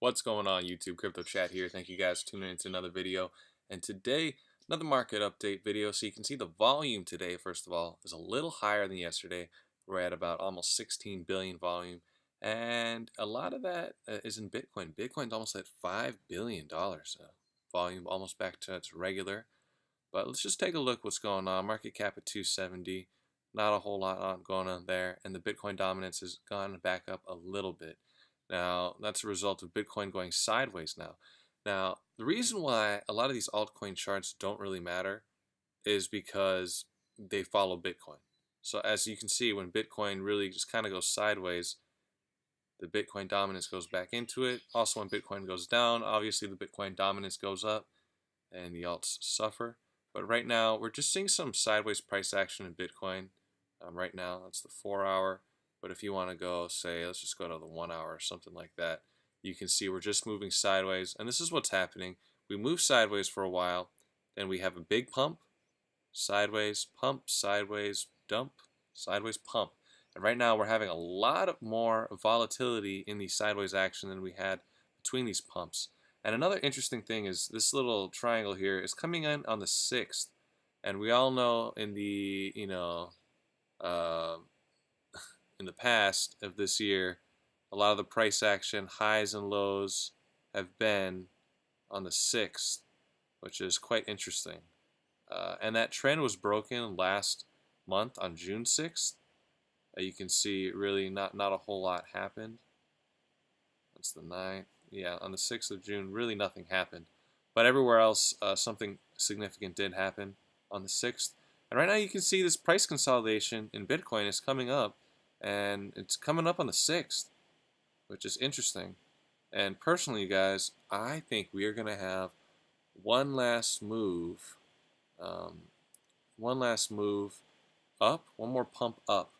What's going on YouTube? Crypto Chat here. Thank you guys for tuning into another video. And today, another market update video. So you can see the volume today, first of all, is a little higher than yesterday. We're at about almost 16 billion volume. And a lot of that is in Bitcoin. Bitcoin's almost at $5 billion volume, almost back to its regular. But let's just take a look what's going on. Market cap at 270. Not a whole lot going on there. And the Bitcoin dominance has gone back up a little bit. Now, that's a result of Bitcoin going sideways now. Now, the reason why a lot of these altcoin charts don't really matter is because they follow Bitcoin. So as you can see, when Bitcoin really just kind of goes sideways, the Bitcoin dominance goes back into it. Also, when Bitcoin goes down, obviously the Bitcoin dominance goes up and the alts suffer. But right now, we're just seeing some sideways price action in Bitcoin. Right now, that's the 4 hour. But if you want to go, say, let's just go to the 1 hour or something like that, you can see we're just moving sideways. And this is what's happening. We move sideways for a while, then we have a big pump, sideways, dump, sideways, pump. And right now, we're having a lot of more volatility in the sideways action than we had between these pumps. And another interesting thing is this little triangle here is coming in on the 6th. And we all know in the, uh, in the past of this year, a lot of the price action, highs and lows, have been on the 6th, which is quite interesting. And that trend was broken last month on June 6th. You can see really not a whole lot happened. That's the 9th. Yeah, on the 6th of June, really nothing happened. But everywhere else, something significant did happen on the 6th. And right now you can see this price consolidation in Bitcoin is coming up. And it's coming up on the 6th, which is interesting. And personally, you guys, I think we are going to have one last move. Um, one last move up, one more pump up.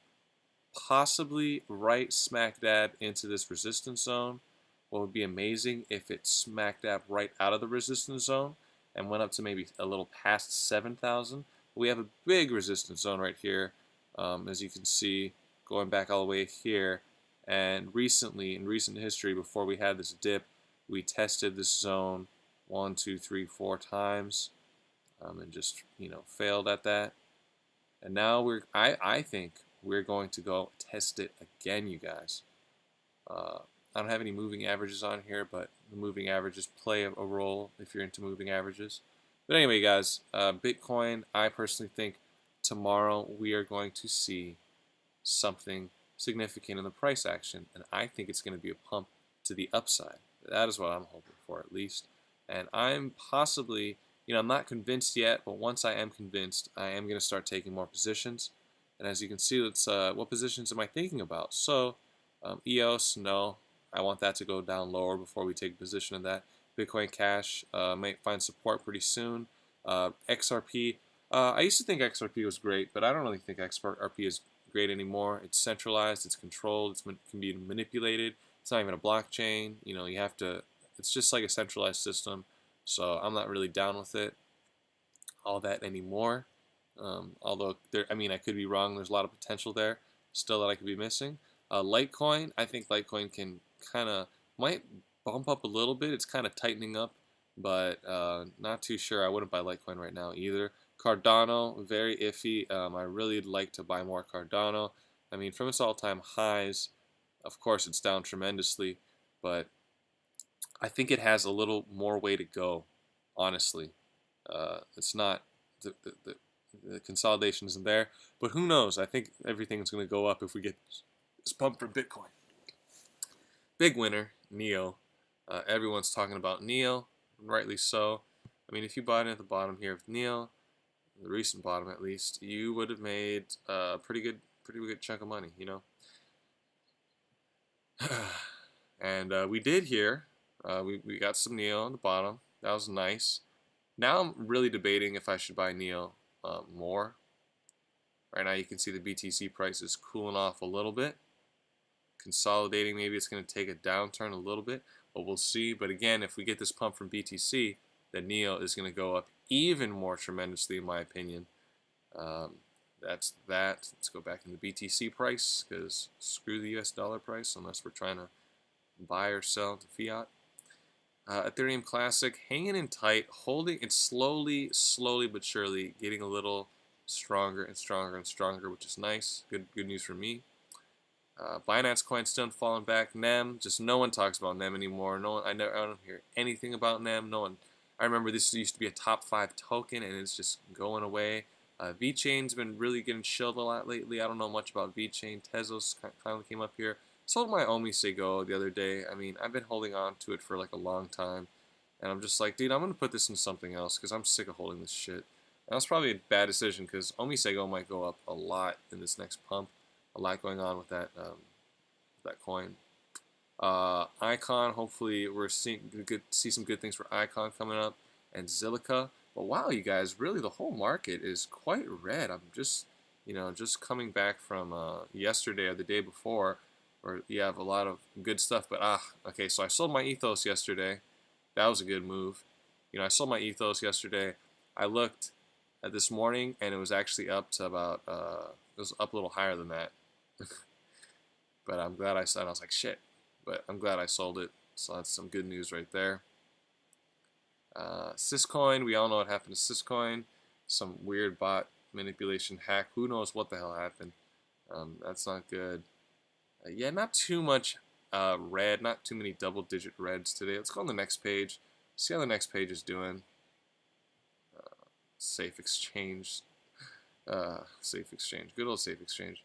Possibly right smack dab into this resistance zone. What would be amazing if it smack dab right out of the resistance zone and went up to maybe a little past 7,000. We have a big resistance zone right here, as you can see, going back all the way here. And recently, in recent history, before we had this dip, we tested this zone 1, 2, 3, 4 times, and just failed at that. And now I think we're going to go test it again, you guys. I don't have any moving averages on here, but the moving averages play a role if you're into moving averages. But anyway, guys, Bitcoin, I personally think tomorrow we are going to see something significant in the price action, and I think it's going to be a pump to the upside. That is what I'm hoping for, at least. And I'm possibly, I'm not convinced yet, but once I am convinced, I am going to start taking more positions. And as you can see, it's what positions am I thinking about? So EOS, no, I want that to go down lower before we take a position in that. Bitcoin Cash might find support pretty soon. XRP, I used to think XRP was great, but I don't really think XRP is great anymore. It's centralized, it's controlled, it can be manipulated. It's not even a blockchain. You have to. It's just like a centralized system. So I'm not really down with it all that anymore. Although I could be wrong. There's a lot of potential there still that I could be missing. Litecoin, I think Litecoin can might bump up a little bit. It's kind of tightening up, but not too sure. I wouldn't buy Litecoin right now either. Cardano, very iffy. I really would like to buy more Cardano. I mean, from its all-time highs, of course, it's down tremendously, but I think it has a little more way to go, honestly. It's not, the consolidation isn't there, but who knows? I think everything's going to go up if we get this pump from Bitcoin. Big winner, NEO. Everyone's talking about NEO, rightly so. I mean, if you bought in at the bottom here of NEO, the recent bottom at least, you would have made a pretty good chunk of money, And we did here. We got some NEO on the bottom. That was nice. Now I'm really debating if I should buy NEO more. Right now you can see the BTC price is cooling off a little bit. Consolidating, maybe it's going to take a downturn a little bit, but we'll see. But again, if we get this pump from BTC, then NEO is going to go up even more tremendously, in my opinion. That's that. Let's go back in the BTC price, because screw the US dollar price unless we're trying to buy or sell to fiat. Ethereum Classic hanging in tight, holding it slowly but surely getting a little stronger and stronger and stronger, which is nice. Good news for me. Binance Coin still falling back. NEM, just no one talks about NEM anymore. No one, I don't hear anything about NEM. No one. I remember this used to be a top 5 token, and it's just going away. VeChain's been really getting shilled a lot lately. I don't know much about VeChain. Tezos finally came up here. Sold my OmiSego the other day. I mean, I've been holding on to it for like a long time, and I'm just like, dude, I'm gonna put this in something else because I'm sick of holding this shit. And that's probably a bad decision because OmiSego might go up a lot in this next pump. A lot going on with that coin. Icon, hopefully we're see some good things for Icon coming up, and Zilliqa. But wow, you guys, really the whole market is quite red. I'm just, just coming back from yesterday or the day before, where you have a lot of good stuff. But okay, so I sold my Ethos yesterday. That was a good move. I sold my Ethos yesterday. I looked at this morning, and it was actually up to about, it was up a little higher than that. But I'm glad I sold. I was like, shit. But I'm glad I sold it. So that's some good news right there. Syscoin, we all know what happened to Syscoin. Some weird bot manipulation hack. Who knows what the hell happened? That's not good. Yeah, not too much red. Not too many double-digit reds today. Let's go on the next page. See how the next page is doing. Safe Exchange. Safe Exchange. Good old Safe Exchange.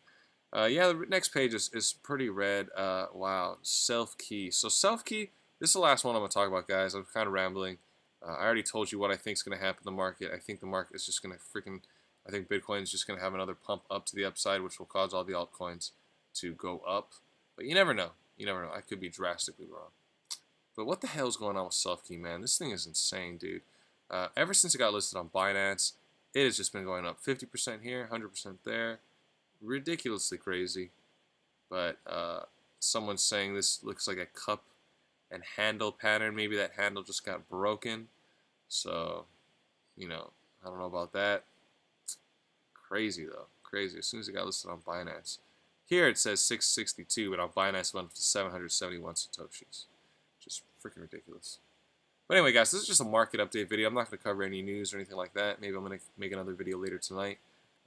Yeah, the next page is pretty red. Wow, Self-Key. So Self-Key, this is the last one I'm going to talk about, guys. I'm kind of rambling. I already told you what I think is going to happen in the market. I think the market is just going to I think Bitcoin is just going to have another pump up to the upside, which will cause all the altcoins to go up. But you never know. You never know. I could be drastically wrong. But what the hell is going on with Self-Key, man? This thing is insane, dude. Ever since it got listed on Binance, it has just been going up 50% here, 100% there. Ridiculously crazy. But someone's saying this looks like a cup and handle pattern. Maybe that handle just got broken. So, I don't know about that. Crazy, though. Crazy. As soon as it got listed on Binance. Here it says 662, but on Binance it went up to 771 Satoshis. Just freaking ridiculous. But anyway, guys, this is just a market update video. I'm not going to cover any news or anything like that. Maybe I'm going to make another video later tonight.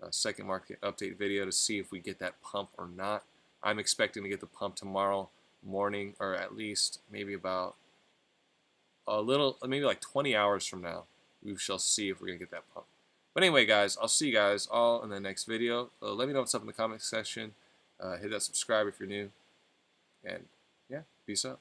A second market update video to see if we get that pump or not. I'm expecting to get the pump tomorrow morning, or at least maybe about maybe like 20 hours from now. We shall see if we're going to get that pump. But anyway, guys, I'll see you guys all in the next video. Let me know what's up in the comment section. Hit that subscribe if you're new. And yeah, peace out.